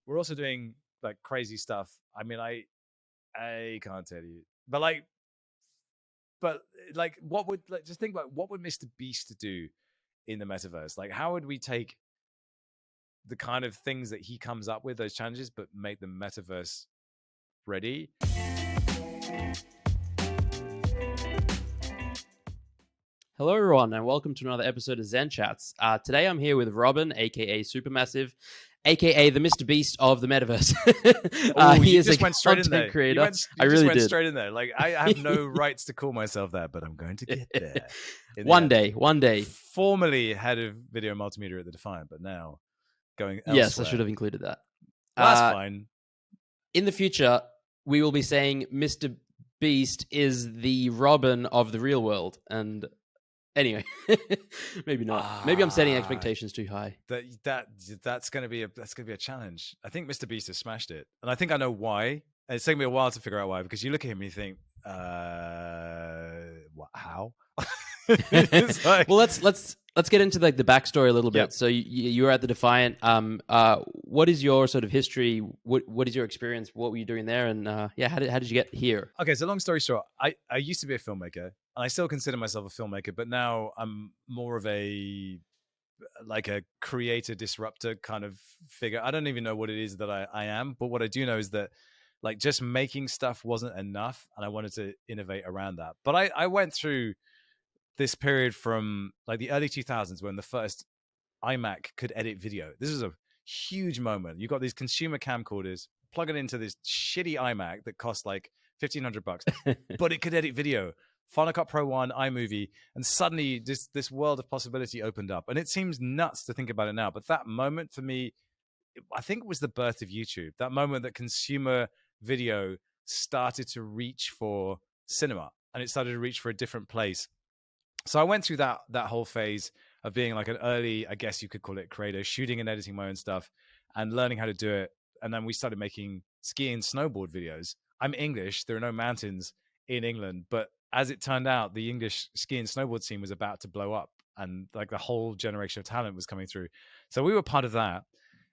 we're also doing like crazy stuff. I mean, I can't tell you, but like, what would just think about what would Mr. Beast do in the metaverse? Like, how would we take the kind of things that he comes up with, those challenges, but make the metaverse ready? Hello, everyone, and welcome to another episode of ZenChats. Today, I'm here with Robin, aka SuperMassive, aka the Mr. Beast of the Metaverse. He is a content creator. You just went straight in there. Like, I have no rights to call myself that, but I'm going to get there. One day. Formerly head of video and multimedia at the Defiant, but now going elsewhere. Yes, I should have included that. Well, that's fine. In the future, we will be saying Mr. Beast is the Robin of the real world, and anyway, maybe not. Maybe I'm setting expectations too high. That's going to be a challenge. I think Mr. Beast has smashed it, and I think I know why. And it's taken me a while to figure out why, because you look at him and you think, how? Like... Well, let's get into like the backstory a little bit. Yep. So you were at the Defiant. What is your sort of history? What is your experience? What were you doing there? And how did you get here? Okay, so long story short, I used to be a filmmaker, and I still consider myself a filmmaker, but now I'm more of a creator disruptor kind of figure. I don't even know what it is that I am, but what I do know is that like just making stuff wasn't enough, and I wanted to innovate around that. But I went through this period from like the early 2000s when the first iMac could edit video. This was a huge moment. You got these consumer camcorders, plug it into this shitty iMac that cost like $1,500, but it could edit video. Final Cut Pro 1, iMovie, and suddenly this world of possibility opened up. And it seems nuts to think about it now, but that moment for me, I think it was the birth of YouTube. That moment that consumer video started to reach for cinema, and it started to reach for a different place. So I went through that whole phase of being like an early, I guess you could call it, creator, shooting and editing my own stuff and learning how to do it. And then we started making ski and snowboard videos. I'm English. There are no mountains in England. But as it turned out, the English ski and snowboard scene was about to blow up. And like the whole generation of talent was coming through. So we were part of that.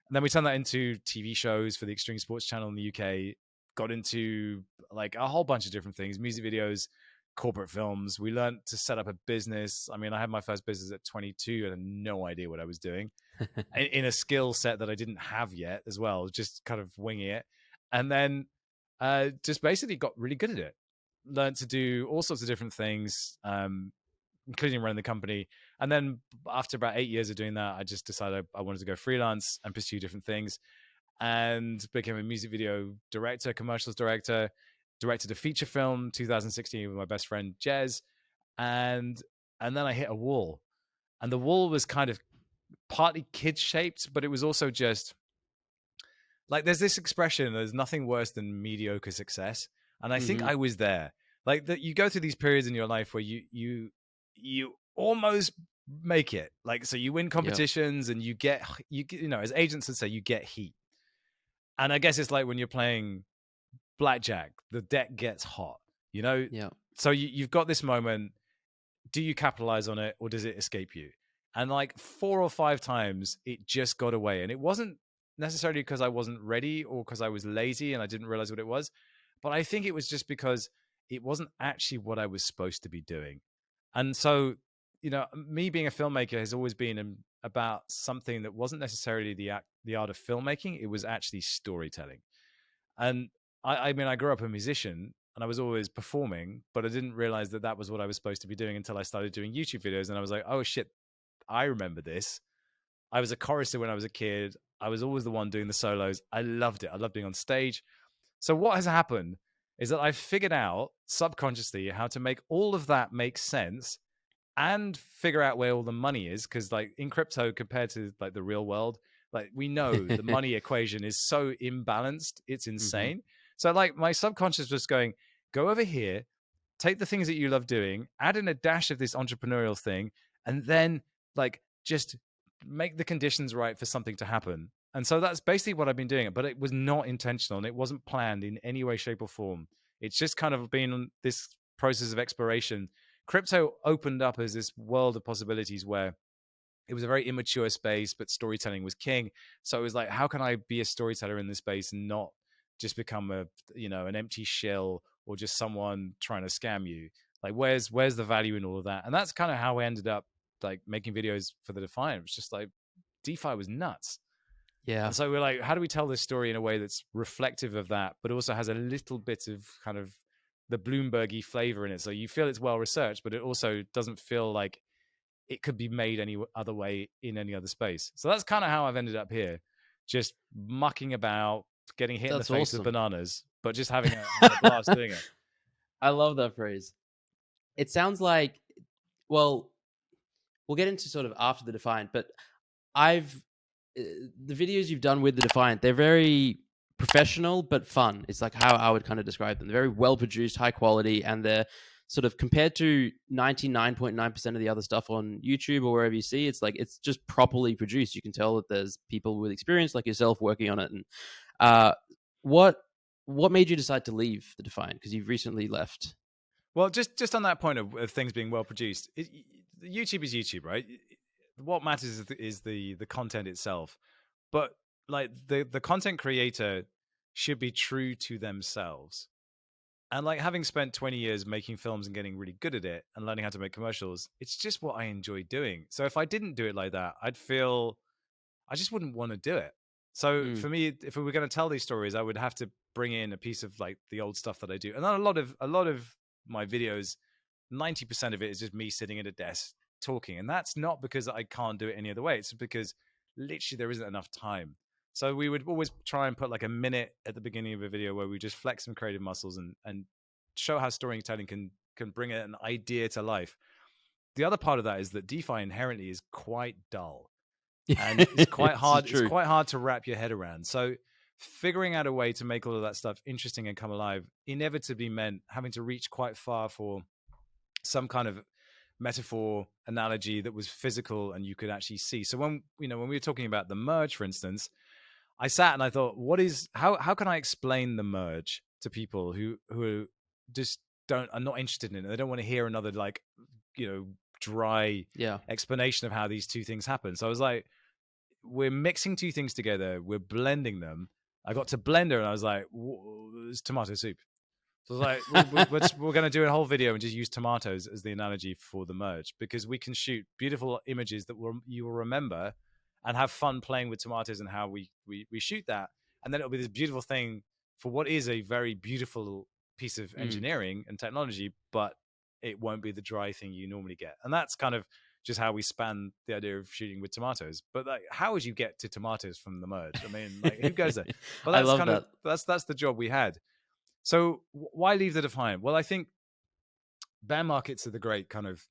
And then we turned that into TV shows for the Extreme Sports Channel in the UK, got into like a whole bunch of different things, music videos, corporate films. We learned to set up a business. I mean, I had my first business at 22 and I had no idea what I was doing in a skill set that I didn't have yet as well, just kind of winging it. And then just basically got really good at it. Learned to do all sorts of different things, including running the company. And then after about 8 years of doing that, I just decided I wanted to go freelance and pursue different things, and became a music video director, commercials director, directed a feature film 2016 with my best friend Jez, and then I hit a wall, and the wall was kind of partly kid shaped, but it was also just like there's this expression: there's nothing worse than mediocre success, and I think I was there. Like that, you go through these periods in your life where you almost make it. Like so, you win competitions and you get as agents would say, you get heat, and I guess it's like when you're playing blackjack, the deck gets hot, so you've got this moment. Do you capitalize on it or does it escape you? And like 4 or 5 times it just got away, and it wasn't necessarily because I wasn't ready or because I was lazy and I didn't realize what it was, but I think it was just because it wasn't actually what I was supposed to be doing. And so me being a filmmaker has always been about something that wasn't necessarily the art of filmmaking. It was actually storytelling. And I mean, I grew up a musician and I was always performing, but I didn't realize that was what I was supposed to be doing until I started doing YouTube videos. And I was like, oh shit, I remember this. I was a chorister when I was a kid. I was always the one doing the solos. I loved it. I loved being on stage. So what has happened is that I've figured out subconsciously how to make all of that make sense and figure out where all the money is. Because like in crypto compared to like the real world, like we know the money equation is so imbalanced. It's insane. So like my subconscious was going, go over here, take the things that you love doing, add in a dash of this entrepreneurial thing, and then like just make the conditions right for something to happen. And so that's basically what I've been doing. But it was not intentional and it wasn't planned in any way, shape or form. It's just kind of been on this process of exploration. Crypto opened up as this world of possibilities where it was a very immature space, but storytelling was king. So it was like, how can I be a storyteller in this space and not just become an empty shell or just someone trying to scam you? Like, where's the value in all of that? And that's kind of how I ended up like making videos for the Defiant. It was just like DeFi was nuts. Yeah. And so we're like, how do we tell this story in a way that's reflective of that, but also has a little bit of kind of the Bloombergy flavor in it? So you feel it's well researched, but it also doesn't feel like it could be made any other way in any other space. So that's kind of how I've ended up here, just mucking about, getting hit in the face with bananas, but just having a blast doing it. I love that phrase. It sounds like, well, we'll get into sort of after the Defiant, but the videos you've done with the Defiant, they're very professional but fun. It's like how I would kind of describe them. They're very well produced, high quality, and they're sort of, compared to 99.9% of the other stuff on YouTube or wherever you see, it's like it's just properly produced. You can tell that there's people with experience like yourself working on it. And what made you decide to leave the Defiant? Because you've recently left. Well, just on that point of things being well produced, YouTube is YouTube, right? What matters is the content itself. But like the content creator should be true to themselves. And like, having spent 20 years making films and getting really good at it and learning how to make commercials, it's just what I enjoy doing. So if I didn't do it like that, I'd feel I just wouldn't want to do it. So for me, if we were going to tell these stories, I would have to bring in a piece of like the old stuff that I do. And a lot of my videos, 90% of it is just me sitting at a desk talking. And that's not because I can't do it any other way. It's because literally there isn't enough time. So we would always try and put like a minute at the beginning of a video where we just flex some creative muscles and show how storytelling can bring an idea to life. The other part of that is that DeFi inherently is quite dull. And it's quite hard. It's quite hard to wrap your head around. So figuring out a way to make all of that stuff interesting and come alive inevitably meant having to reach quite far for some kind of metaphor analogy that was physical and you could actually see. So when we were talking about the merge, for instance, I sat and I thought, how can I explain the merge to people who just are not interested in it? They don't want to hear another dry explanation of how these two things happen. So I was like, we're mixing two things together, we're blending them. I got to blender and I was like, it's tomato soup. So I was like, we're going to do a whole video and just use tomatoes as the analogy for the merge, because we can shoot beautiful images that you will remember and have fun playing with tomatoes and how we shoot that. And then it'll be this beautiful thing for what is a very beautiful piece of engineering and technology, but it won't be the dry thing you normally get. And that's kind of just how we span the idea of shooting with tomatoes. But like, how would you get to tomatoes from the merge? I mean, like, who goes there? But that's I love that. That's the job we had. So why leave the Defiant? Well, I think bear markets are the great kind of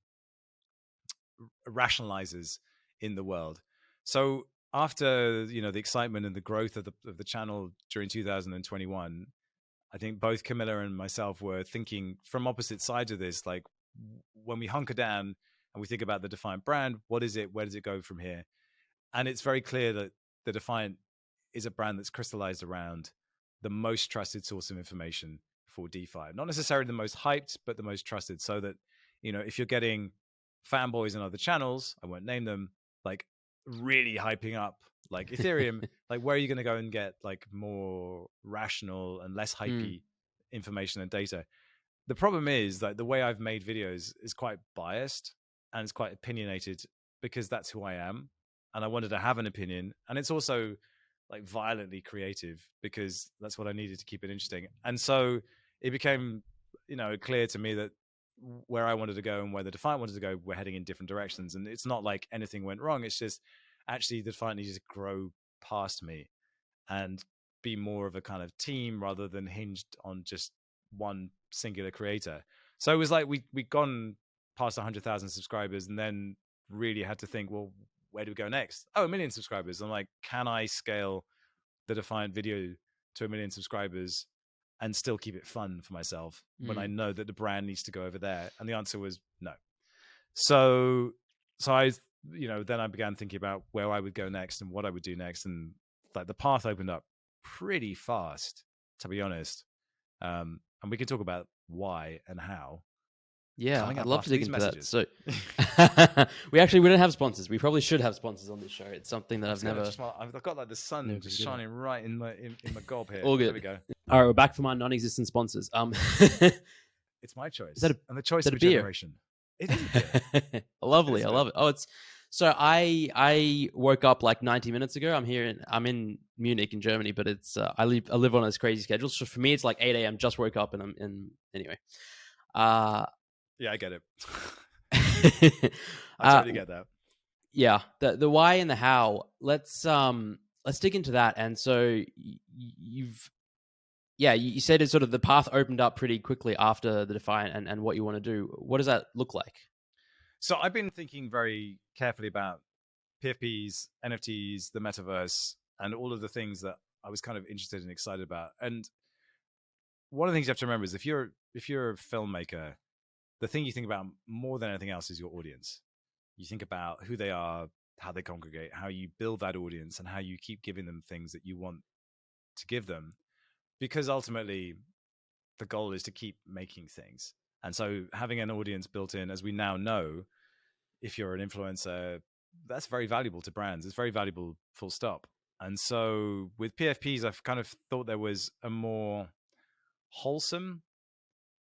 rationalizers in the world. So after the excitement and the growth of the channel during 2021, I think both Camilla and myself were thinking from opposite sides of this. Like, when we hunker down and we think about the Defiant brand, what is it? Where does it go from here? And it's very clear that the Defiant is a brand that's crystallized around the most trusted source of information for DeFi. Not necessarily the most hyped, but the most trusted. So that, if you're getting fanboys on other channels, I won't name them, like really hyping up like Ethereum, like, where are you going to go and get like more rational and less hypey information and data? The problem is that the way I've made videos is quite biased and it's quite opinionated, because that's who I am. And I wanted to have an opinion. And it's also like violently creative, because that's what I needed to keep it interesting. And so it became, clear to me that where I wanted to go and where the Defiant wanted to go, we're heading in different directions. And it's not like anything went wrong. It's just actually the Defiant needed to grow past me and be more of a kind of team rather than hinged on just one singular creator. So it was like we'd gone past 100,000 subscribers and then really had to think, well, where do we go next? Oh, 1 million subscribers. I'm like, can I scale the Defiant video to 1 million subscribers and still keep it fun for myself when I know that the brand needs to go over there? And the answer was no. So I, then I began thinking about where I would go next and what I would do next. And like, the path opened up pretty fast, to be honest. And we can talk about why and how. Yeah, Coming I'd up love to after dig these into that. messages. So we don't have sponsors. We probably should have sponsors on this show. It's something that I've got like the sun just shining right in my gob here. All good. There we go. All right, we're back from our non-existent sponsors. It's my choice. And the choice of a beer? generation. It is a beer. Lovely. I love it. Oh, it's so I woke up like 90 minutes ago. I'm in Munich in Germany, but it's I live on this crazy schedule. So for me, it's like 8 a.m. Just woke up, and I'm in anyway. Yeah, I get it. I totally get that. Yeah, the why and the how. Let's dig into that. And so you said it's sort of the path opened up pretty quickly after the Defiant and what you want to do. What does that look like? So I've been thinking very carefully about PFPs, NFTs, the metaverse, and all of the things that I was kind of interested and excited about. And one of the things you have to remember is if you're a filmmaker, the thing you think about more than anything else is your audience. You think about who they are, how they congregate, how you build that audience, and how you keep giving them things that you want to give them. Because ultimately, the goal is to keep making things. And so having an audience built in, as we now know, if you're an influencer, that's very valuable to brands. It's very valuable, full stop. And so with PFPs, I've kind of thought there was a more wholesome,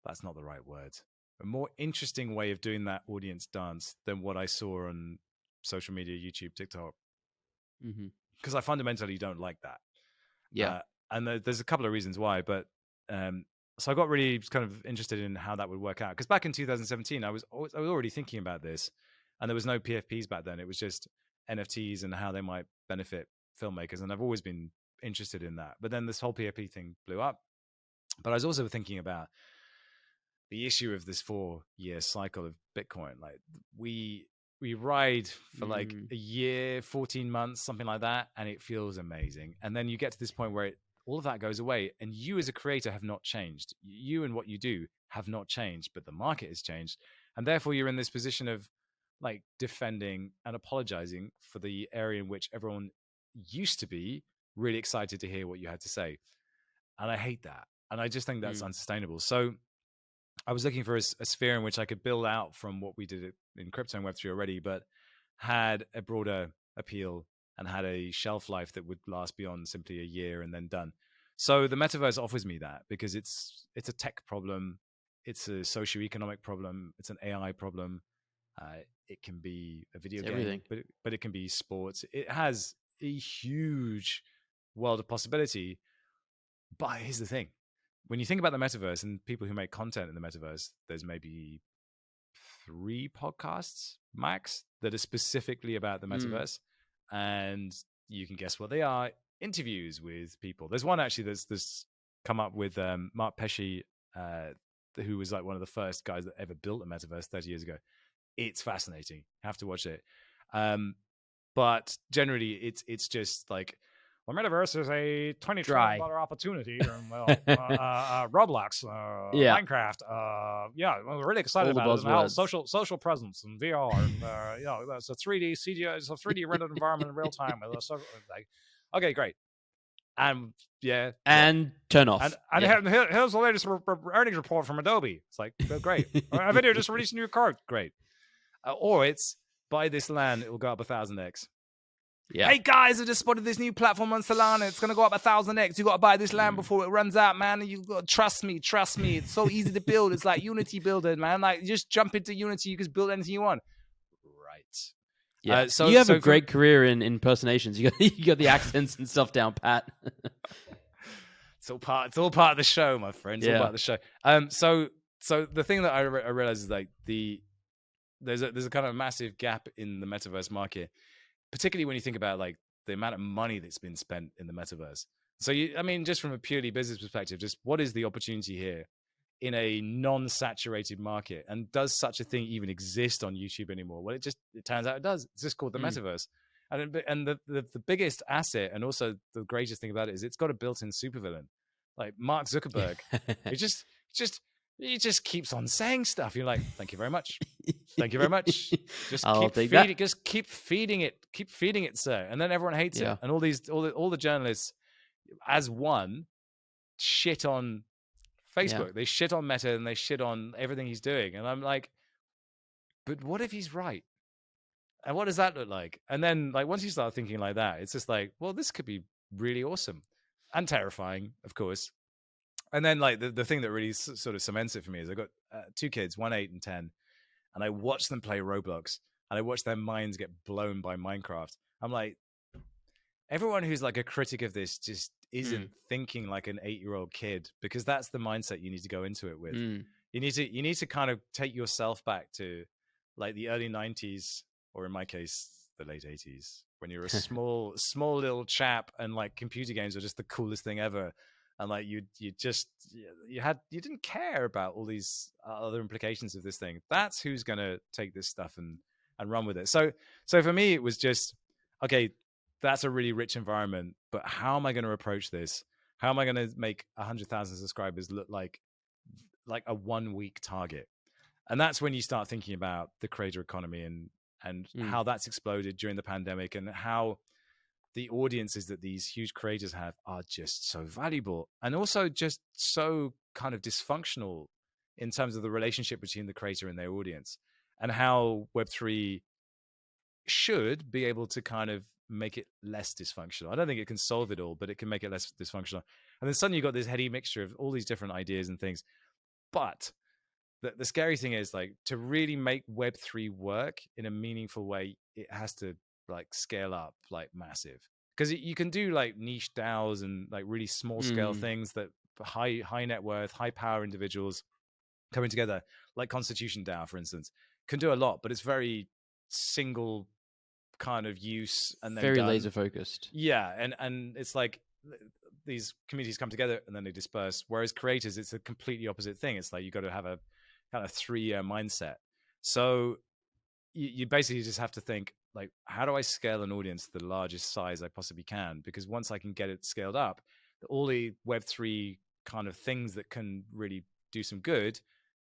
that's not the right word, a more interesting way of doing that audience dance than what I saw on social media, YouTube, TikTok. Because I fundamentally don't like that. Yeah. And there's a couple of reasons why, but so I got really kind of interested in how that would work out. Because back in 2017, I was already thinking about this, and there was no PFPs back then. It was just NFTs and how they might benefit filmmakers, and I've always been interested in that. But then this whole PFP thing blew up. But I was also thinking about the issue of this 4-year cycle of Bitcoin. Like we ride for like a year, 14 months, something like that, and it feels amazing. And then you get to this point where all of that goes away, and you as a creator have not changed. You and what you do have not changed, but the market has changed. And therefore you're in this position of like defending and apologizing for the area in which everyone used to be really excited to hear what you had to say. And I hate that. And I just think that's unsustainable. So I was looking for a sphere in which I could build out from what we did in crypto and Web3 already, but had a broader appeal and had a shelf life that would last beyond simply a year and then done. So the metaverse offers me that because it's a tech problem, it's a socioeconomic problem, it's an AI problem. It can be a video game, but it can be sports. It has a huge world of possibility. But here's the thing. When you think about the metaverse and people who make content in the metaverse, there's maybe 3 podcasts max that are specifically about the metaverse. And you can guess what they are. Interviews with people. There's one actually that's come up with Mark Pesce, who was like one of the first guys that ever built a metaverse 30 years ago. It's fascinating. You have to watch it. But generally, it's just like, well, Metaverse is a $20 trillion opportunity. Roblox, Minecraft. We're really excited about it. Now, social presence and VR. And, it's a 3D CGI, it's a 3D rendered environment in real time. Okay, great. And turn off. And here's the latest earnings report from Adobe. It's like, great. NVIDIA just released a new card. Great. Or it's buy this land, it will go up 1,000x. Yeah. Hey guys, I just spotted this new platform on Solana. It's gonna go up 1,000x. You gotta buy this land before it runs out, man. You gotta trust me. It's so easy to build. It's like Unity builder, man. Like you just jump into Unity, you can build anything you want. Right. Yeah. So you have a great career in impersonations. You got the accents and stuff down pat. It's all part of the show, my friend. It's all part of the show. So the thing that I realize is like there's a kind of massive gap in the metaverse market. Particularly when you think about like the amount of money that's been spent in the metaverse. So just from a purely business perspective, just what is the opportunity here in a non-saturated market? And does such a thing even exist on YouTube anymore? Well, it turns out it does. It's just called the metaverse. And the biggest asset and also the greatest thing about it is it's got a built-in supervillain. Like Mark Zuckerberg. He just keeps on saying stuff. You're like, thank you very much. Thank you very much. Just keep feeding it, sir. And then everyone hates it. And all the journalists, as one, shit on Facebook. They shit on Meta and they shit on everything he's doing. And I'm like, but what if he's right? And what does that look like? And then like once you start thinking like that, it's just like, well, this could be really awesome and terrifying, of course. And then like the thing that really sort of cements it for me is I've got 2 kids, 1, 8 and 10, and I watch them play Roblox and I watch their minds get blown by Minecraft. I'm like, everyone who's like a critic of this just isn't thinking like an 8-year-old kid, because that's the mindset you need to go into it with. You need to kind of take yourself back to like the early 90s, or in my case, the late 80s, when you're a small little chap and like computer games were just the coolest thing ever. And like you didn't care about all these other implications of this thing. That's who's going to take this stuff and run with it. So for me, it was just, okay, that's a really rich environment, but how am I going to approach this? How am I going to make 100,000 subscribers look like a 1-week target? And that's when you start thinking about the creator economy and how that's exploded during the pandemic, and how the audiences that these huge creators have are just so valuable, and also just so kind of dysfunctional in terms of the relationship between the creator and their audience, and how Web3 should be able to kind of make it less dysfunctional. I don't think it can solve it all, but it can make it less dysfunctional. And then suddenly you've got this heady mixture of all these different ideas and things. But the scary thing is, like, to really make Web3 work in a meaningful way, it has to like scale up like massive, because you can do like niche DAOs and like really small scale things that high net worth, high power individuals coming together, like Constitution DAO, for instance, can do a lot, but it's very single kind of use and then very laser focused. Yeah, and it's like these communities come together and then they disperse. Whereas creators, it's a completely opposite thing. It's like you got to have a kind of 3-year mindset. So you basically just have to think, like, how do I scale an audience to the largest size I possibly can? Because once I can get it scaled up, all the Web3 kind of things that can really do some good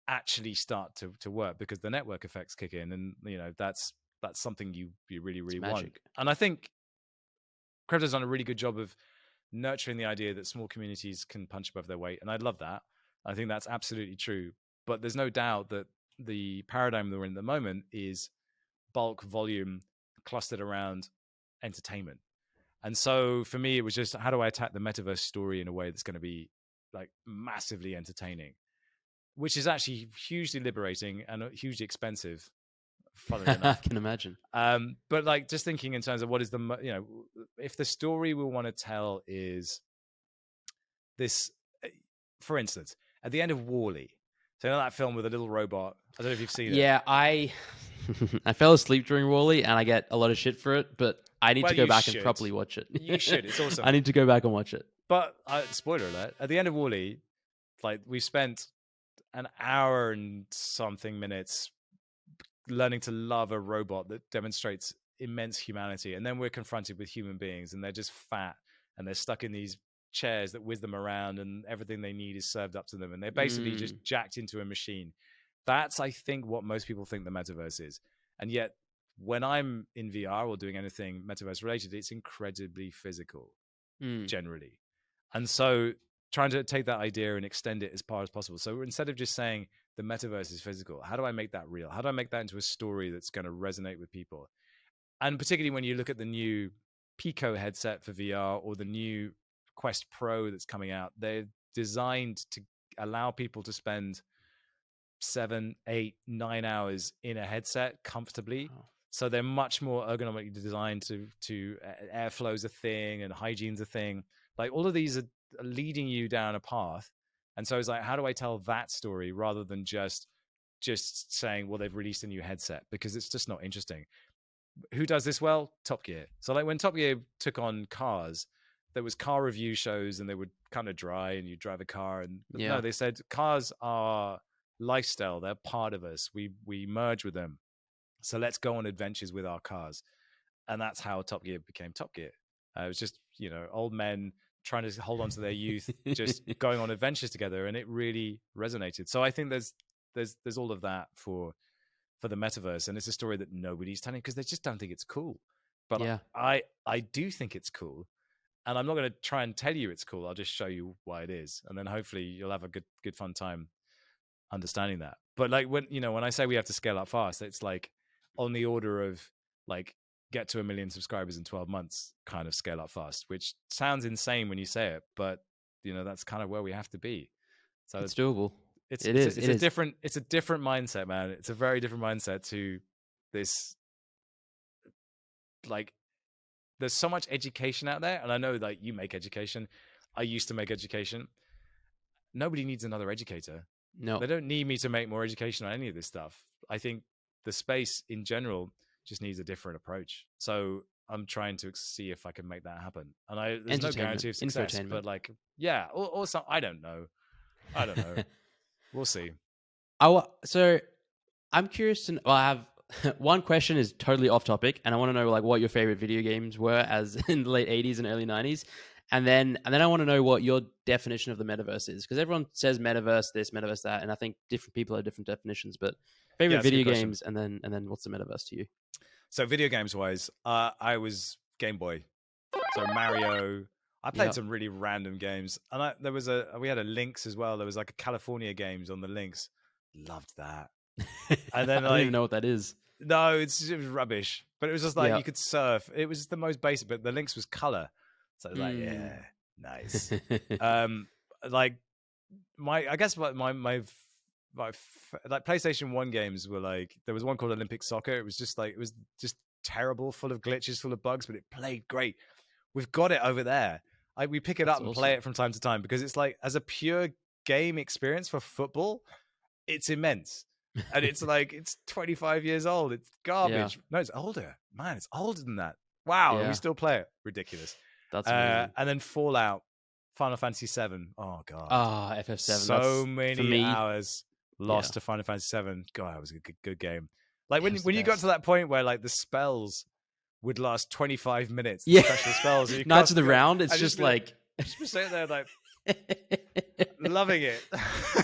actually start to work, because the network effects kick in, and you know that's something you really want. And I think crypto's done a really good job of nurturing the idea that small communities can punch above their weight, and I love that. I think that's absolutely true. But there's no doubt that the paradigm that we're in at the moment is bulk volume clustered around entertainment. And so for me, it was just, how do I attack the metaverse story in a way that's going to be like massively entertaining, which is actually hugely liberating and hugely expensive, funnily enough. I can imagine. But like, just thinking in terms of what is the, you know, if the story we want to tell is this, for instance, at the end of WALL-E, so you know that film with a little robot? I don't know if you've seen it. Yeah, I fell asleep during WALL-E and I get a lot of shit for it, but I need to go back and properly watch it. You should. It's awesome. I need to go back and watch it. But spoiler alert, at the end of WALL-E, like, we spent an hour and something minutes learning to love a robot that demonstrates immense humanity, and then we're confronted with human beings, and they're just fat and they're stuck in these chairs that whiz them around, and everything they need is served up to them, and they're basically just jacked into a machine. That's, I think, what most people think the metaverse is. And yet when I'm in VR or doing anything metaverse related, it's incredibly physical generally. And so trying to take that idea and extend it as far as possible. So instead of just saying the metaverse is physical, how do I make that real? How do I make that into a story that's going to resonate with people? And particularly when you look at the new Pico headset for VR or the new Quest Pro that's coming out, they're designed to allow people to spend 7, 8, 9 hours in a headset comfortably. Oh. So they're much more ergonomically designed to airflow's a thing and hygiene's a thing. Like, all of these are leading you down a path. And so it's like, how do I tell that story rather than just saying, well, they've released a new headset? Because it's just not interesting. Who does this well? Top Gear. So like when Top Gear took on cars, there was car review shows and they would kind of dry and you drive a car. And no, they said cars are lifestyle. They're part of us. We merge with them. So let's go on adventures with our cars. And that's how Top Gear became Top Gear. It was just, you know, old men trying to hold on to their youth, just going on adventures together. And it really resonated. So I think there's all of that for the metaverse. And it's a story that nobody's telling because they just don't think it's cool. But I do think it's cool. And I'm not going to try and tell you it's cool. I'll just show you why it is, and then hopefully you'll have a good fun time understanding that. But like when I say we have to scale up fast, it's like on the order of like get to 1 million subscribers in 12 months kind of scale up fast, which sounds insane when you say it, but that's kind of where we have to be. So it's doable. It's a different mindset, man. It's a very different mindset to this. Like, there's so much education out there, and I know like you make education. I used to make education. Nobody needs another educator. No, they don't need me to make more education on any of this stuff. I think the space in general just needs a different approach. So I'm trying to see if I can make that happen. And there's no guarantee of success, but like, yeah, or some, I don't know. We'll see. So I'm curious to. Well, I have one question is totally off topic, and I want to know like what your favorite video games were as in the late 80s and early 90s. And then I want to know what your definition of the metaverse is, because everyone says metaverse this, metaverse that, and I think different people have different definitions. But favorite video games, and then what's the metaverse to you? So video games wise, I was Game Boy, so Mario. I played some really random games, and we had a Lynx as well. There was like a California games on the Lynx. Loved that. And then I don't even know what that is. No, it was rubbish. But it was just like you could surf. It was the most basic, but the Lynx was color. So like, yeah, nice. Like I guess my like PlayStation 1 games were like, there was one called Olympic Soccer. It was just terrible, full of glitches, full of bugs, but it played great. We've got it over there. We pick it up and play it from time to time, because it's like, as a pure game experience for football, it's immense. And it's like, it's 25 years old. It's garbage. Yeah. No, it's older. Man, it's older than that. Wow. And we still play it. Ridiculous. That's amazing. And then Fallout, Final Fantasy 7. Oh god. FF7. So many hours lost to Final Fantasy 7. God, it was a good game. Like when you got to that point where like the spells would last 25 minutes. Yeah. Special spells. Not to the round. It's just like just sitting there like loving it.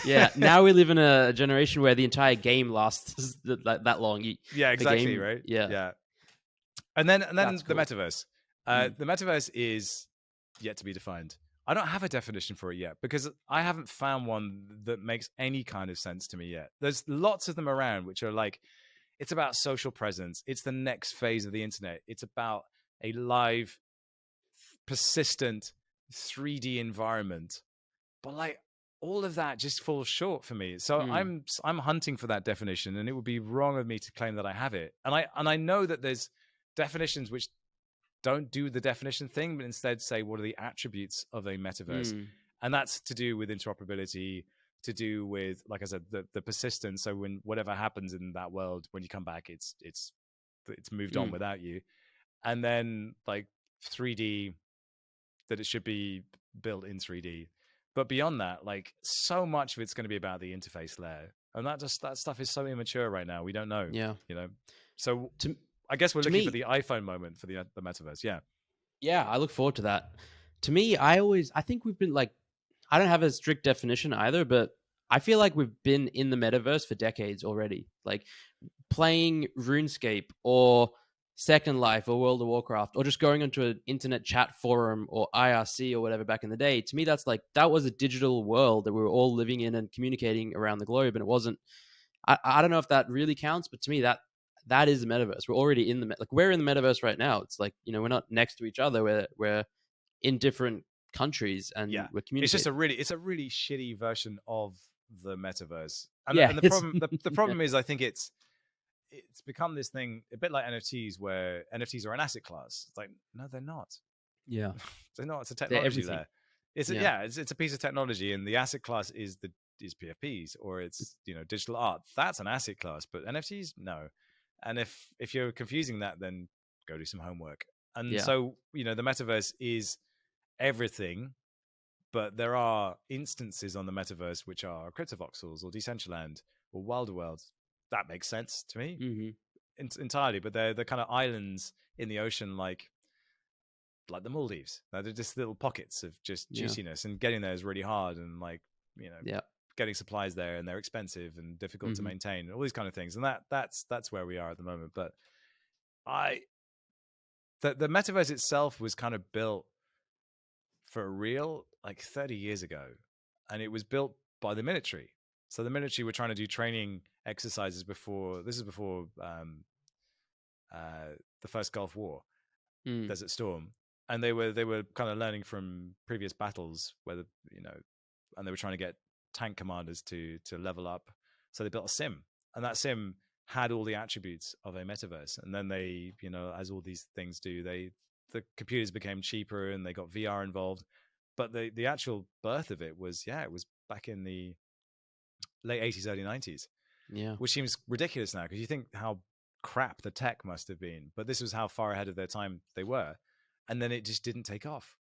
Yeah. Now we live in a generation where the entire game lasts that long. Yeah, exactly. Right. Yeah. And then the metaverse. The metaverse is yet to be defined. I don't have a definition for it yet, because I haven't found one that makes any kind of sense to me yet. There's lots of them around which are like, it's about social presence. It's the next phase of the internet. It's about a live, persistent 3D environment. But like, all of that just falls short for me. So I'm hunting for that definition, and it would be wrong of me to claim that I have it. And I know that there's definitions which don't do the definition thing, but instead say, what are the attributes of a metaverse? And that's to do with interoperability, to do with, like I said, the persistence. So when whatever happens in that world, when you come back, it's moved on without you. And then like 3D, that it should be built in 3D. But beyond that, like, so much of it's going to be about the interface layer. And that stuff is so immature right now. We don't know. Yeah. So I guess we're looking for the iPhone moment for the metaverse. Yeah. Yeah, I look forward to that. To me, I think we've been like, I don't have a strict definition either, but I feel like we've been in the metaverse for decades already. Like playing RuneScape or Second Life or World of Warcraft, or just going onto an internet chat forum or IRC or whatever back in the day. To me, that was a digital world that we were all living in and communicating around the globe. And it wasn't, I don't know if that really counts, but to me, that is the metaverse. We're already in we're in the metaverse right now. It's like, we're not next to each other. We're in different countries, and we're communicating. It's a really shitty version of the metaverse. And the problem is, I think it's become this thing a bit like NFTs, where NFTs are an asset class. It's like, no, they're not. Yeah. They're not. It's a technology there. It's a piece of technology, and the asset class is PFPs, or it's digital art. That's an asset class, but NFTs, no. And if you're confusing that, then go do some homework. And so, the metaverse is everything, but there are instances on the metaverse which are CryptoVoxels or Decentraland or Wilder World. That makes sense to me entirely. But they're kind of islands in the ocean, like the Maldives. They're just little pockets of just juiciness, and getting there is really hard, and getting supplies there, and they're expensive and difficult to maintain, and all these kind of things. And that's where we are at the moment. But the metaverse itself was kind of built for real like 30 years ago, and it was built by the military. So the military were trying to do training exercises before. This is before the first Gulf War, Desert Storm, and they were kind of learning from previous battles, whether and they were trying to get tank commanders to level up. So they built a sim, and that sim had all the attributes of a metaverse. And then they, as all these things do, the computers became cheaper and they got VR involved. But the actual birth of it was, it was back in the late 80s, early 90s. Yeah. Which seems ridiculous now because you think how crap the tech must have been. But this was how far ahead of their time they were. And then it just didn't take off.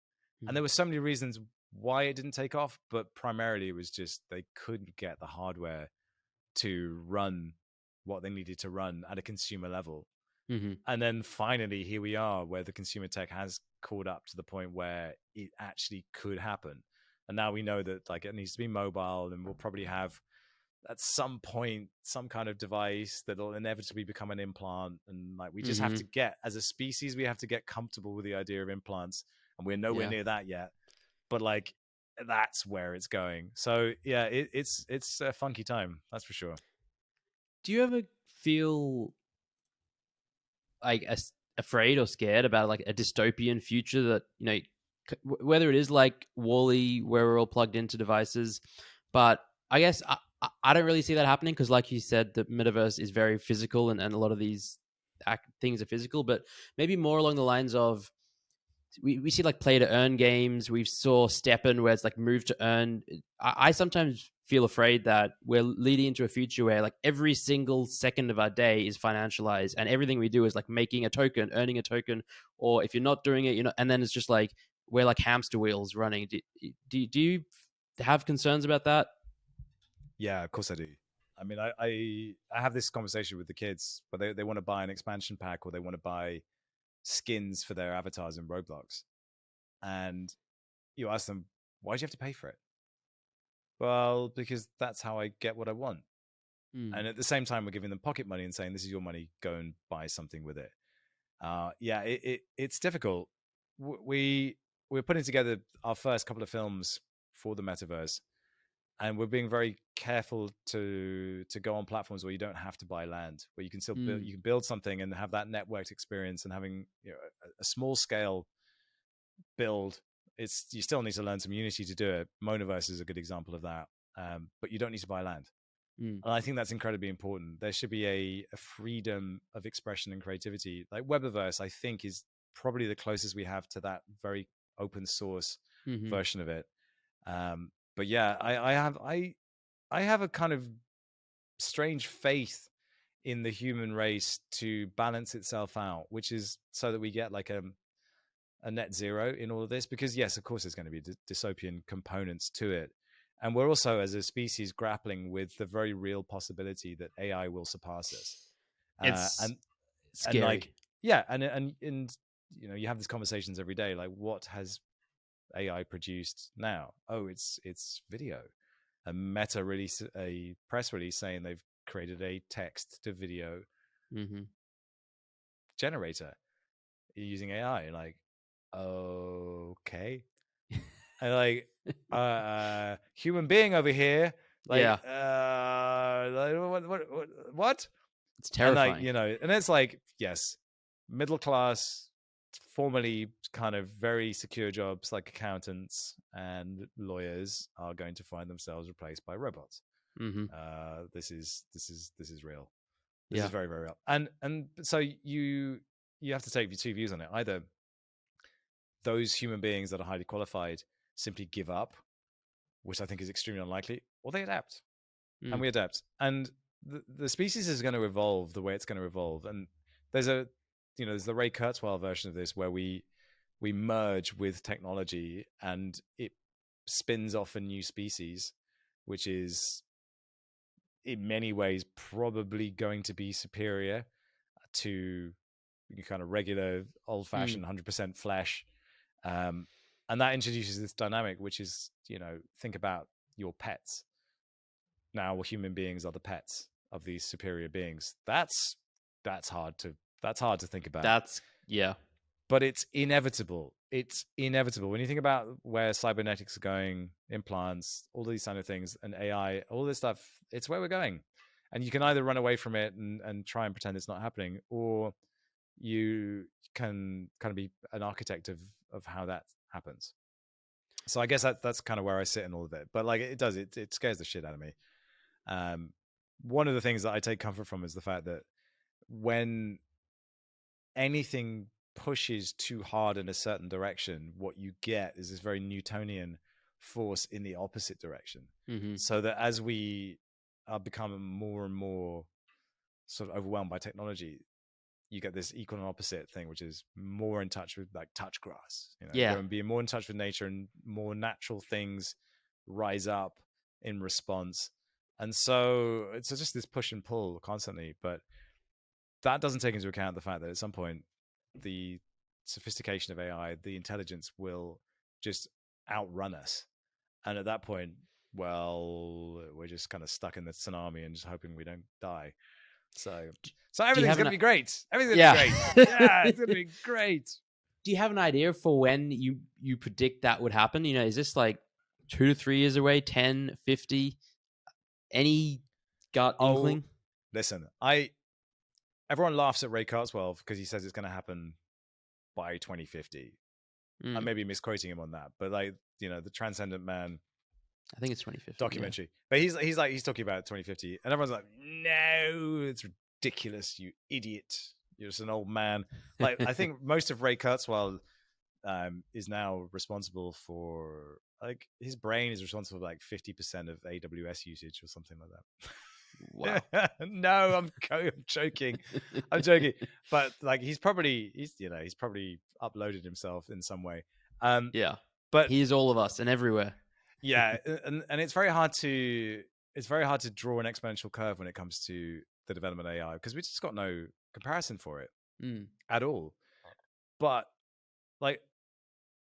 And there were so many reasons why it didn't take off, but primarily it was just they couldn't get the hardware to run what they needed to run at a consumer level. And then finally, here we are, where the consumer tech has caught up to the point where it actually could happen. And now we know that like it needs to be mobile, and we'll probably have at some point some kind of device that'll inevitably become an implant. And like we just have to get, as a species, we have to get comfortable with the idea of implants, and we're nowhere near that yet. But like that's where it's going. So yeah, it's a funky time, that's for sure. Do you ever feel like afraid or scared about like a dystopian future that whether it is like Wall-E where we're all plugged into devices, but I guess I don't really see that happening because, like you said, the metaverse is very physical and a lot of these things are physical, but maybe more along the lines of we see like play to earn games. We saw Steppen where it's like move to earn. I sometimes feel afraid that we're leading into a future where like every single second of our day is financialized and everything we do is like making a token, earning a token, or if you're not doing it, and then it's just like we're like hamster wheels running. Do you have concerns about that? Yeah, of course I do. I mean, I have this conversation with the kids, but they want to buy an expansion pack or they want to buy skins for their avatars in Roblox. And you ask them, why do you have to pay for it? Well, because that's how I get what I want. And at the same time, we're giving them pocket money and saying, this is your money, go and buy something with it. It's difficult. We're putting together our first couple of films for the metaverse, and we're being very careful to go on platforms where you don't have to buy land, where you can still build, you can build something and have that networked experience, and having a small scale build. You still need to learn some Unity to do it. Monoverse is a good example of that, but you don't need to buy land. And I think that's incredibly important. There should be a freedom of expression and creativity. Like Webiverse, I think, is probably the closest we have to that very open source version of it. But yeah, I have a kind of strange faith in the human race to balance itself out, which is so that we get like a net zero in all of this. Because yes, of course, there's going to be dystopian components to it. And we're also, as a species, grappling with the very real possibility that AI will surpass us. It's scary. And like, yeah, and you have these conversations every day. Like, what has AI produced now? Oh, it's video. A Meta release a press release saying they've created a text to video generator using AI. Like, okay. And like human being over here, like, what? It's terrifying. And like, and it's like, yes, middle class, formerly kind of very secure jobs like accountants and lawyers are going to find themselves replaced by robots. This is real. This is very, very real. And so you have to take two views on it. Either those human beings that are highly qualified simply give up, which I think is extremely unlikely, or they adapt. And we adapt. And the species is going to evolve the way it's going to evolve. And there's there's the Ray Kurzweil version of this where we merge with technology and it spins off a new species, which is in many ways probably going to be superior to kind of regular old-fashioned 100% flesh. And that introduces this dynamic, which is, think about your pets. Now human beings are the pets of these superior beings. That's hard to think about. Yeah. but it's inevitable. It's inevitable. When you think about where cybernetics are going, implants, all these kind of things, and AI, all this stuff, it's where we're going. And you can either run away from it and try and pretend it's not happening, or you can kind of be an architect of how that happens. So I guess that's kind of where I sit in all of it. But like it scares the shit out of me. One of the things that I take comfort from is the fact that when anything pushes too hard in a certain direction, what you get is this very Newtonian force in the opposite direction. Mm-hmm. So that as we are becoming more and more sort of overwhelmed by technology, you get this equal and opposite thing, which is more in touch with like touch grass, go and be more in touch with nature, and more natural things rise up in response. And so it's just this push and pull constantly, but that doesn't take into account the fact that at some point the sophistication of AI, the intelligence will just outrun us. And at that point, well, we're just kind of stuck in the tsunami and just hoping we don't die. So everything's going to be great. Everything's going to be great. Yeah, it's going to be great. Do you have an idea for when you predict that would happen? Is this like 2 to 3 years away, 10, 50? Any gut inkling? Listen, everyone laughs at Ray Kurzweil because he says it's going to happen by 2050. I may be misquoting him on that, but like, the Transcendent Man, I think it's 2050 documentary. Yeah. But he's talking about 2050, and everyone's like, no, it's ridiculous, you idiot. You're just an old man. Like, I think most of Ray Kurzweil is now responsible for, like, his brain is responsible for like 50% of AWS usage or something like that. Wow. No, I'm joking. I'm joking. But like, he's probably uploaded himself in some way. Yeah. But he is all of us and everywhere. Yeah, and it's very hard to draw an exponential curve when it comes to the development of AI, because we just got no comparison for it at all. But like,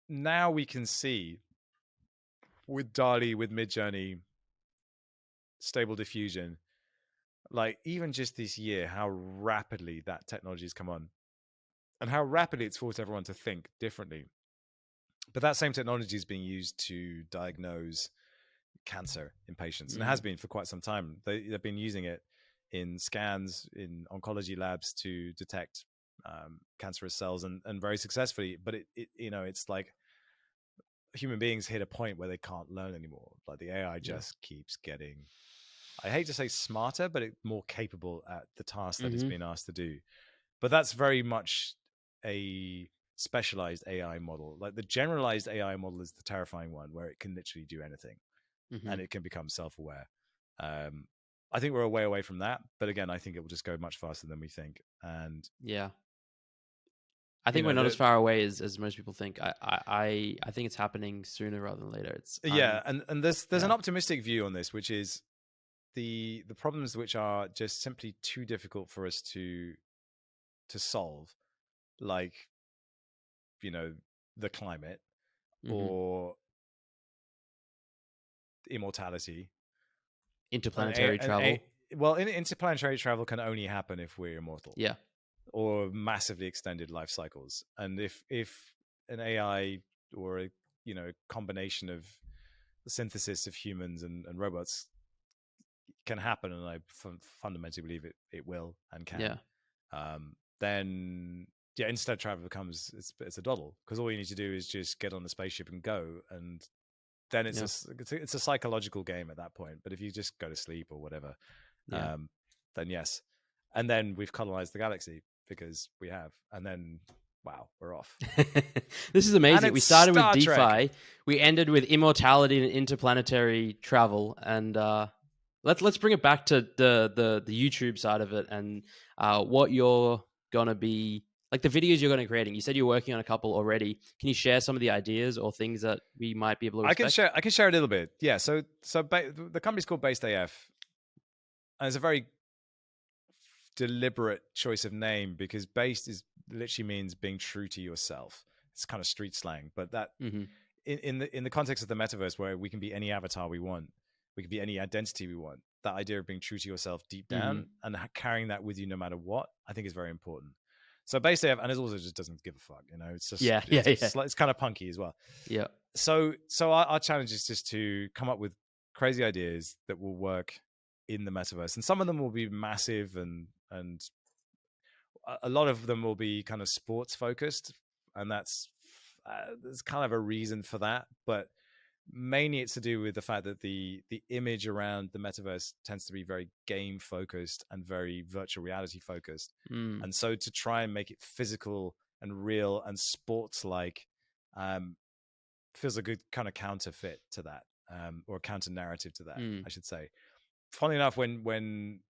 now we can see with DALL-E, with Midjourney, Stable Diffusion, like even just this year, how rapidly that technology has come on, and how rapidly it's forced everyone to think differently. But that same technology is being used to diagnose cancer in patients, and it has been for quite some time. They've been using it in scans in oncology labs to detect cancerous cells, and very successfully. But it's like human beings hit a point where they can't learn anymore. Like, the AI just keeps getting, I hate to say smarter, but it's more capable at the task that it's been asked to do. But that's very much a specialized AI model. Like, the generalized AI model is the terrifying one, where it can literally do anything and it can become self-aware. I think we're a way away from that, but again, I think it will just go much faster than we think. And yeah, I think we're not as far away as most people think. I think it's happening sooner rather than later. It's and there's an optimistic view on this, which is the problems which are just simply too difficult for us to solve, like the climate or immortality, interplanetary travel. Interplanetary travel can only happen if we're immortal. Yeah. Or massively extended life cycles. And if an AI or a combination of the synthesis of humans and robots can happen, and I fundamentally believe it will and can, then interstellar travel becomes it's a doddle, because all you need to do is just get on the spaceship and go, and then it's a psychological game at that point. But if you just go to sleep or whatever, then yes, and then we've colonized the galaxy, because we have, and then wow, we're off. This is amazing. We started with DeFi, Trek. We ended with immortality and interplanetary travel, and let's bring it back to the YouTube side of it, and what you're gonna be like, the videos you're gonna be creating. You said you're working on a couple already. Can you share some of the ideas or things that we might be able to respect? I can share a little bit. Yeah. So the company's called BasedAF, and it's a very deliberate choice of name, because based is literally means being true to yourself. It's kind of street slang, but that in the context of the metaverse, where we can be any avatar we want, we can be any identity we want, that idea of being true to yourself deep down and carrying that with you no matter what, I think is very important. So BasedAF, and it also just doesn't give a fuck, it's just it's kind of punky as well. Yeah. So our challenge is just to come up with crazy ideas that will work in the metaverse, and some of them will be massive, and a lot of them will be kind of sports focused, and there's kind of a reason for that, but mainly it's to do with the fact that the image around the metaverse tends to be very game focused and very virtual reality focused. And so to try and make it physical and real and sports like feels a good kind of counterfeit to that, or counter narrative to that, I should say. Funny enough, when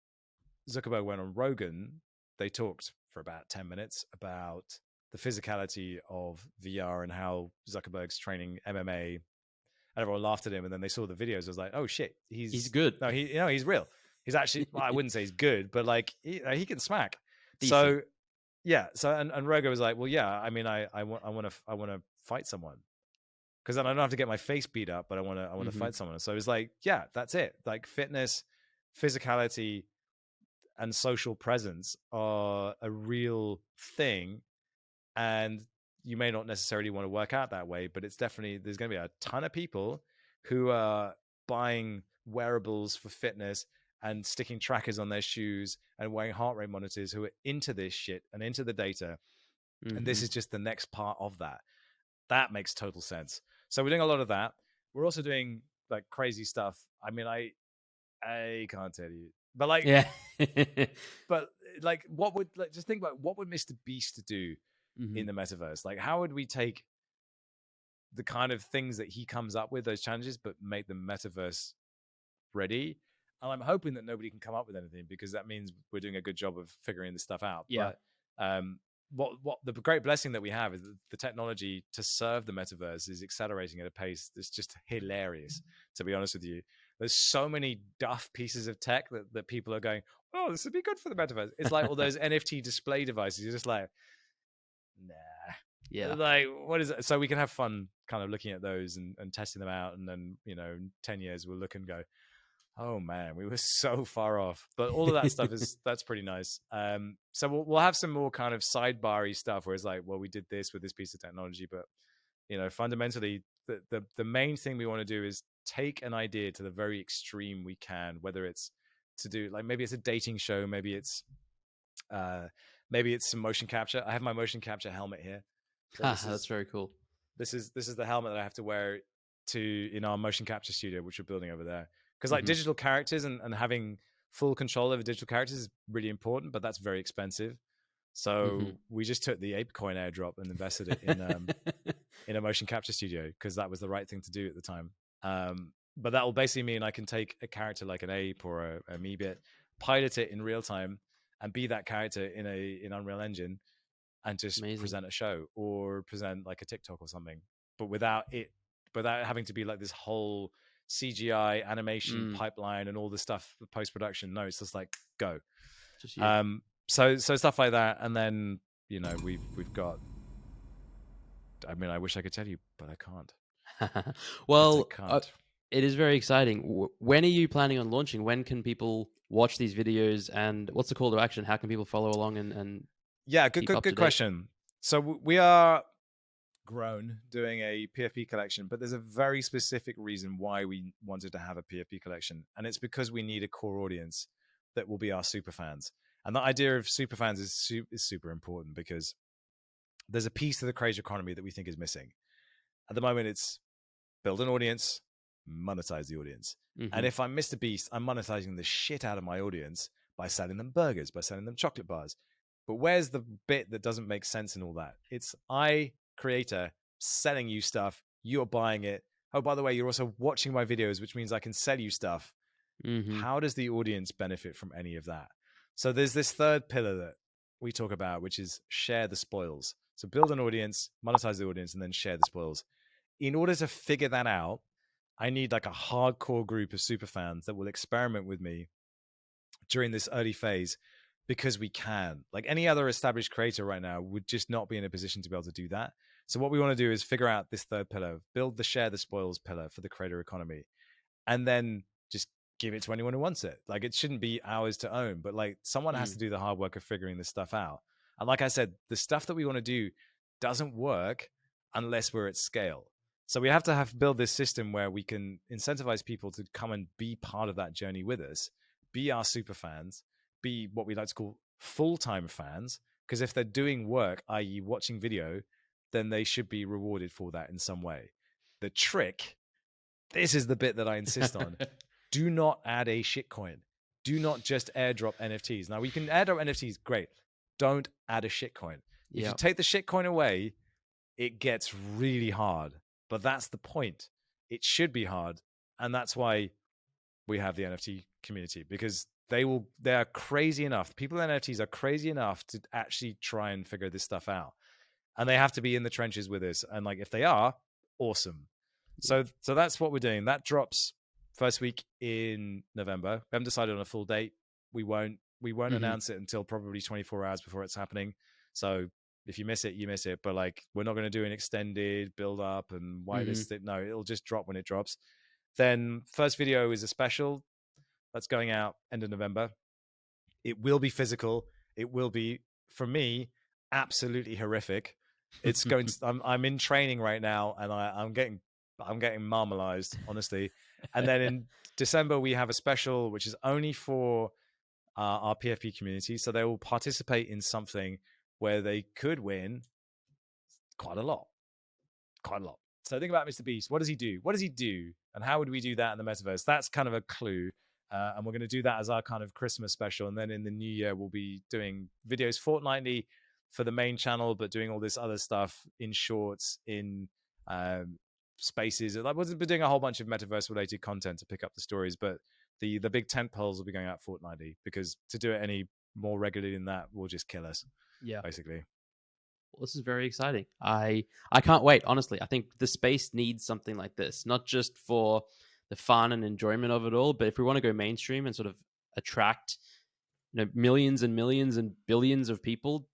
Zuckerberg went on Rogan, they talked for about 10 minutes about the physicality of VR and how Zuckerberg's training MMA. And everyone laughed at him, and then they saw the videos. It was like, oh shit, he's good. No, he's real. He's actually, well, I wouldn't say he's good, but like he can smack. Decent. So yeah. So and Rogo was like, well, yeah. I mean, I want to fight someone, because then I don't have to get my face beat up, but I want to fight someone. So it was like, yeah, that's it. Like fitness, physicality, and social presence are a real thing, and you may not necessarily want to work out that way, but it's definitely, there's going to be a ton of people who are buying wearables for fitness and sticking trackers on their shoes and wearing heart rate monitors, who are into this shit and into the data. And this is just the next part of that. That makes total sense. So we're doing a lot of that. We're also doing like crazy stuff. I mean, I can't tell you, but like, yeah. But like, just think about what would Mr. Beast do in the metaverse? Like, how would we take the kind of things that he comes up with, those challenges, but make them metaverse ready? And I'm hoping that nobody can come up with anything, because that means we're doing a good job of figuring this stuff out. Yeah. But what the great blessing that we have is that the technology to serve the metaverse is accelerating at a pace that's just hilarious, to be honest with you. There's so many duff pieces of tech that people are going, oh, this would be good for the metaverse. It's like all those NFT display devices. You're just like, nah. Yeah. Like, what is it? So we can have fun kind of looking at those and testing them out. And then, in 10 years, we'll look and go, oh man, we were so far off. But all of that stuff that's pretty nice. So we'll have some more kind of sidebar-y stuff where it's like, well, we did this with this piece of technology, but fundamentally the main thing we want to do is take an idea to the very extreme we can, whether it's to do, like, maybe it's a dating show, maybe it's some motion capture. I have my motion capture helmet here. So that's very cool. This is the helmet that I have to wear in our motion capture studio, which we're building over there. Because like digital characters and having full control over digital characters is really important, but that's very expensive. So we just took the ApeCoin airdrop and invested it in a motion capture studio, because that was the right thing to do at the time. But that will basically mean I can take a character like an ape or a Meebit, pilot it in real time, and be that character in Unreal Engine, and just present a show or present like a TikTok or something, but without having to be like this whole CGI animation pipeline and all the stuff for post-production. No, it's just like, go. Just so stuff like that. And then we've got, I mean, I wish I could tell you, but I can't. Well, it is very exciting. When are you planning on launching? When can people watch these videos, and what's the call to action? How can people follow along and yeah, good question. So we are grown doing a PFP collection, but there's a very specific reason why we wanted to have a PFP collection, and it's because we need a core audience that will be our super fans. And the idea of super fans is super important, because there's a piece of the creator economy that we think is missing. At the moment, it's build an audience, monetize the audience. And if I'm Mr. Beast, I'm monetizing the shit out of my audience by selling them burgers, by selling them chocolate bars. But where's the bit that doesn't make sense in all that? It's creator, selling you stuff, you're buying it. Oh, by the way, you're also watching my videos, which means I can sell you stuff. How does the audience benefit from any of that? So there's this third pillar that we talk about, which is share the spoils. So build an audience, monetize the audience, and then share the spoils. In order to figure that out, I need like a hardcore group of super fans that will experiment with me during this early phase, because we can. Like any other established creator right now would just not be in a position to be able to do that. So what we want to do is figure out this third pillar, build the share the spoils pillar for the creator economy, and then just give it to anyone who wants it. Like, it shouldn't be ours to own, but like someone has to do the hard work of figuring this stuff out. And like I said, the stuff that we want to do doesn't work unless we're at scale. So we have to build this system where we can incentivize people to come and be part of that journey with us, be our super fans, be what we like to call full-time fans. Because if they're doing work, i.e. watching video, then they should be rewarded for that in some way. The trick, this is the bit that I insist on, do not add a shitcoin. Do not just airdrop NFTs. Now, we can airdrop NFTs, great. Don't add a shitcoin. If you take the shitcoin away, it gets really hard. But that's the point. It should be hard. And that's why we have the NFT community, because they are crazy enough. People in NFTs are crazy enough to actually try and figure this stuff out. And they have to be in the trenches with us. And like, if they are, awesome. So that's what we're doing. That drops first week in November. We haven't decided on a full date. We won't announce it until probably 24 hours before it's happening. So if you miss it, you miss it. But like, we're not going to do an extended build up and whitelist it. No, it'll just drop when it drops. Then first video is a special that's going out end of November. It will be physical. It will be, for me, absolutely horrific. It's going to, I'm in training right now, and I'm getting marmalized, honestly. And then in December, we have a special, which is only for our PFP community. So they will participate in something where they could win quite a lot. So think about Mr. Beast. What does he do? And how would we do that in the metaverse? That's kind of a clue. And we're going to do that as our kind of Christmas special. And then in the new year, we'll be doing videos fortnightly for the main channel, but doing all this other stuff in shorts, in spaces. Like, we'll be doing a whole bunch of metaverse related content to pick up the stories, but the big tent poles will be going out fortnightly, because to do it any more regularly than that will just kill us. Yeah, basically. Well, this is very exciting. I can't wait. Honestly, I think the space needs something like this, not just for the fun and enjoyment of it all, but if we want to go mainstream and sort of attract, millions and millions and billions of people,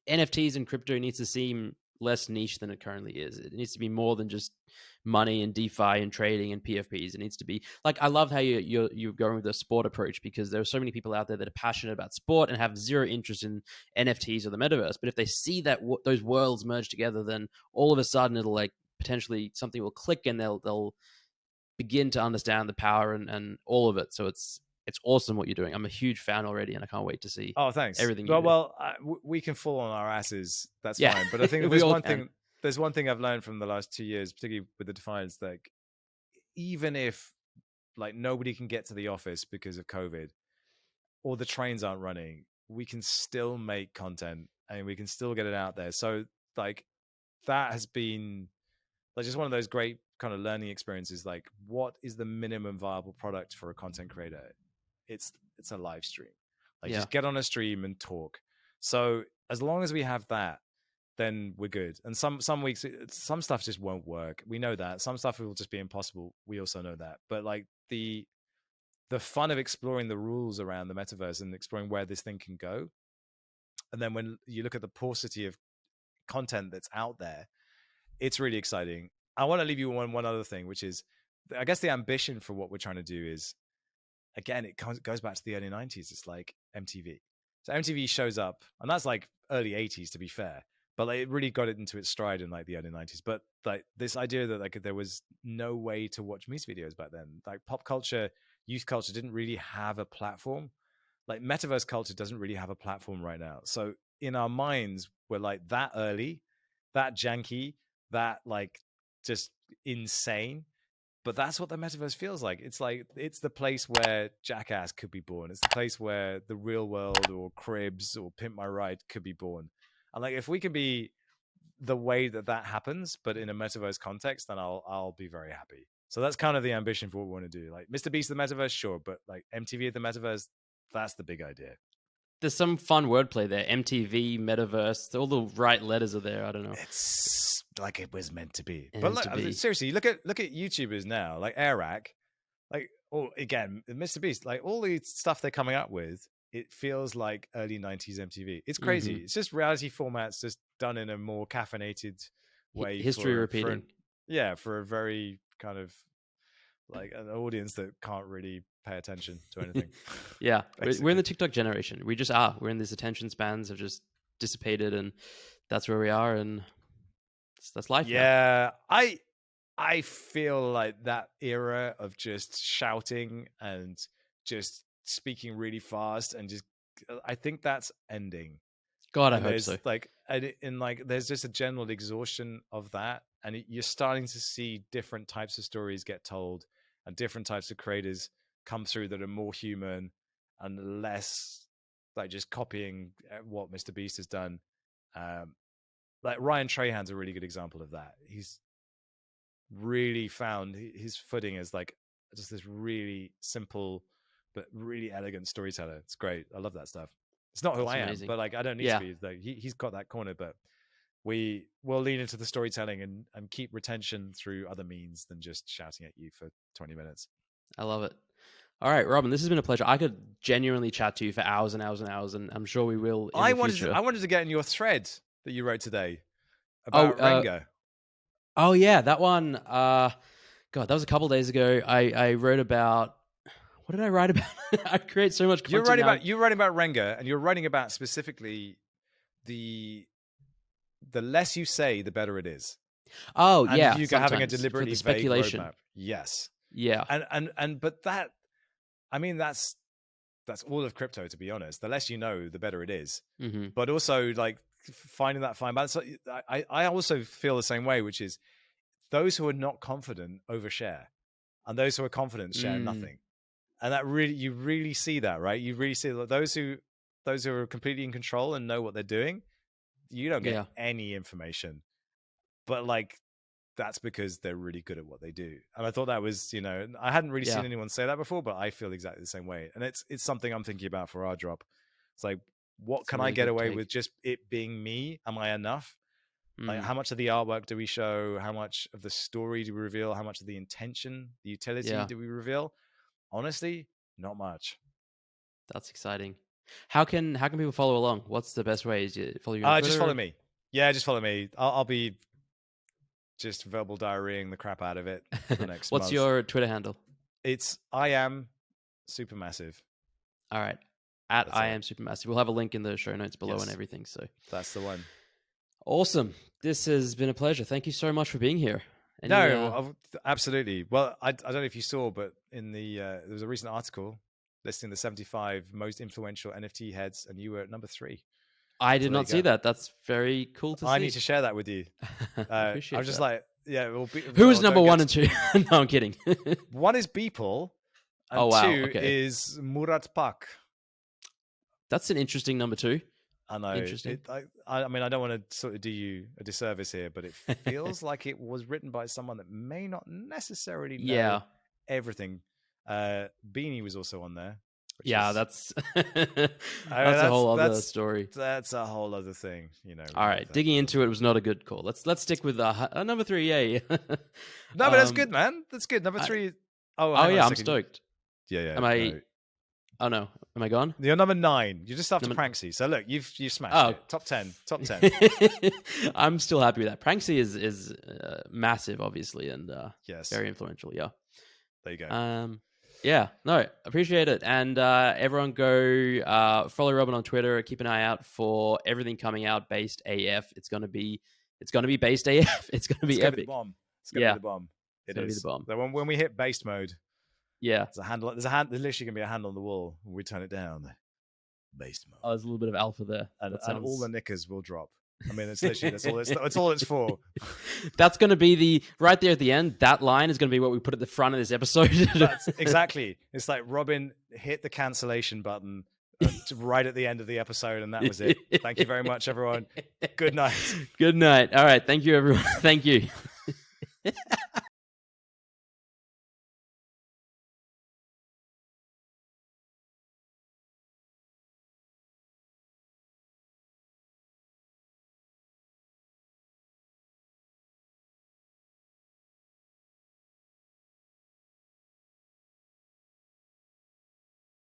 NFTs and crypto needs to seem less niche than it currently is. It needs to be more than just money and DeFi and trading and PFPs. It needs to be like, I love how you're going with the sport approach, because there are so many people out there that are passionate about sport and have zero interest in NFTs or the metaverse. But if they see that those worlds merge together, then all of a sudden it'll like potentially something will click, and they'll begin to understand the power and all of it. So it's awesome what you're doing. I'm a huge fan already, and I can't wait to see. Oh, thanks. Everything. We can fall on our asses. That's fine. But I think there's one thing. There's one thing I've learned from the last 2 years, particularly with the Defiance, like, even if like nobody can get to the office because of COVID, or the trains aren't running, we can still make content and we can still get it out there. So like, that has been like just one of those great kind of learning experiences. Like, what is the minimum viable product for a content creator? It's a live stream. Like, just get on a stream and talk. So as long as we have that, then we're good. And some weeks, some stuff just won't work. We know that. Some stuff will just be impossible. We also know that. But like, the fun of exploring the rules around the metaverse and exploring where this thing can go. And then when you look at the paucity of content that's out there, it's really exciting. I want to leave you one other thing, which is, I guess the ambition for what we're trying to do is, again, it goes back to the early 90s. It's like MTV. So MTV shows up, and that's like early 80s, to be fair. But like, it really got it into its stride in like the early 90s. But like, this idea that like there was no way to watch music videos back then, like pop culture, youth culture didn't really have a platform. Like, metaverse culture doesn't really have a platform right now. So in our minds, we're like that early, that janky, that like just insane. But that's what the metaverse feels like. It's like, it's the place where Jackass could be born. It's the place where The Real World or Cribs or Pimp My Ride could be born. And like, if we can be the way that happens, but in a metaverse context, then I'll be very happy. So that's kind of the ambition for what we want to do. Like, Mr. Beast, the metaverse, sure, but like MTV at the metaverse, that's the big idea. There's some fun wordplay there. MTV, metaverse, all the right letters are there. I don't know. It's like it was meant to be. But like, seriously, look at YouTubers now, like Airac, like, or again, Mr. Beast, like all the stuff they're coming up with, it feels like early 90s MTV. It's crazy. It's just reality formats just done in a more caffeinated way. History repeating. For a very kind of like an audience that can't really pay attention to anything. Yeah, we're in the TikTok generation. We just are. We're in these attention spans have just dissipated, and that's where we are, and that's life. Yeah, now. I feel like that era of just shouting and just speaking really fast and just, I think that's ending. God, I hope so. Like, there's just a general exhaustion of that, and you're starting to see different types of stories get told, and different types of creators come through that are more human and less like just copying what Mr. Beast has done. Like Ryan Trahan's a really good example of that. He's really found his footing as like just this really simple but really elegant storyteller. It's great. I love that stuff. It's not who I am, but like I don't need to be. Like he's got that corner, but we will lean into the storytelling and keep retention through other means than just shouting at you for 20 minutes. I love it. All right, Robin, this has been a pleasure. I could genuinely chat to you for hours and hours and hours, and I'm sure we will. I wanted to get in your thread that you wrote today about Renga. Oh yeah, that one. God, that was a couple of days ago. I wrote about. What did I write about? I create so much content. You're writing about Renga, and you're writing about specifically the less you say, the better it is. Oh, and yeah. You having a deliberately vague speculation. Roadmap. Yes. Yeah. But that, I mean, that's all of crypto, to be honest. The less you know, the better it is. Mm-hmm. But also, like, finding that fine balance. I also feel the same way, which is those who are not confident overshare, and those who are confident share nothing. And that you really see that, right? You really see that those who are completely in control and know what they're doing, you don't get any information. But like, that's because they're really good at what they do. And I thought that was, I hadn't really seen anyone say that before, but I feel exactly the same way. And it's something I'm thinking about for our drop. It's like, what can I get away with just it being me? Am I enough? Like, how much of the artwork do we show? How much of the story do we reveal? How much of the intention, the utility do we reveal? Honestly, not much. That's exciting. How can people follow along? What's the best way? Is you follow you on Twitter? Just follow me. Yeah, just follow me. I'll be just verbal diarrheaing the crap out of it for the next What's month. your Twitter handle? It's I am SuperMassive. All right. At I am SuperMassive. We'll have a link in the show notes below and everything. So that's the one. Awesome. This has been a pleasure. Thank you so much for being here. Absolutely. Well, I don't know if you saw, but in there was a recent article listing the 75 most influential NFT heads, and you were at number 3. I did not see that. That's very cool to see. I need to share that with you. I was just like, who is number 1 and 2? No, I'm kidding. 1 is Beeple, and 2 is Murat Pak. That's an interesting number 2. I know. Interesting. I mean, I don't want to sort of do you a disservice here, but it feels like it was written by someone that may not necessarily know everything. Beanie was also on there. That's a whole other story. That's a whole other thing, All right, digging into it was not a good call. Let's stick with number 3. Yay! No, but that's good, man. That's good. Number 3. I'm stoked. Yeah. Am I? Oh no, am I gone? You're number 9. You're just after Pranksy. So look, you've smashed it. Top 10. I'm still happy with that. Pranksy is massive, obviously, and very influential. Yeah. There you go. No, appreciate it. And everyone go follow Robin on Twitter. Keep an eye out for everything coming out. BasedAF. It's gonna be BasedAF. It's gonna be epic. It's gonna be the bomb. It is the bomb. So when we hit based mode. Yeah, there's literally gonna be a handle on the wall when we turn it down. Based mode. Oh, there's a little bit of alpha there, and all the knickers will drop. I mean, it's literally that's all it's for. That's going to be right there at the end. That line is going to be what we put at the front of this episode. Exactly. It's like Robin hit the cancellation button right at the end of the episode, and that was it. Thank you very much, everyone. Good night. Good night. All right. Thank you, everyone. Thank you.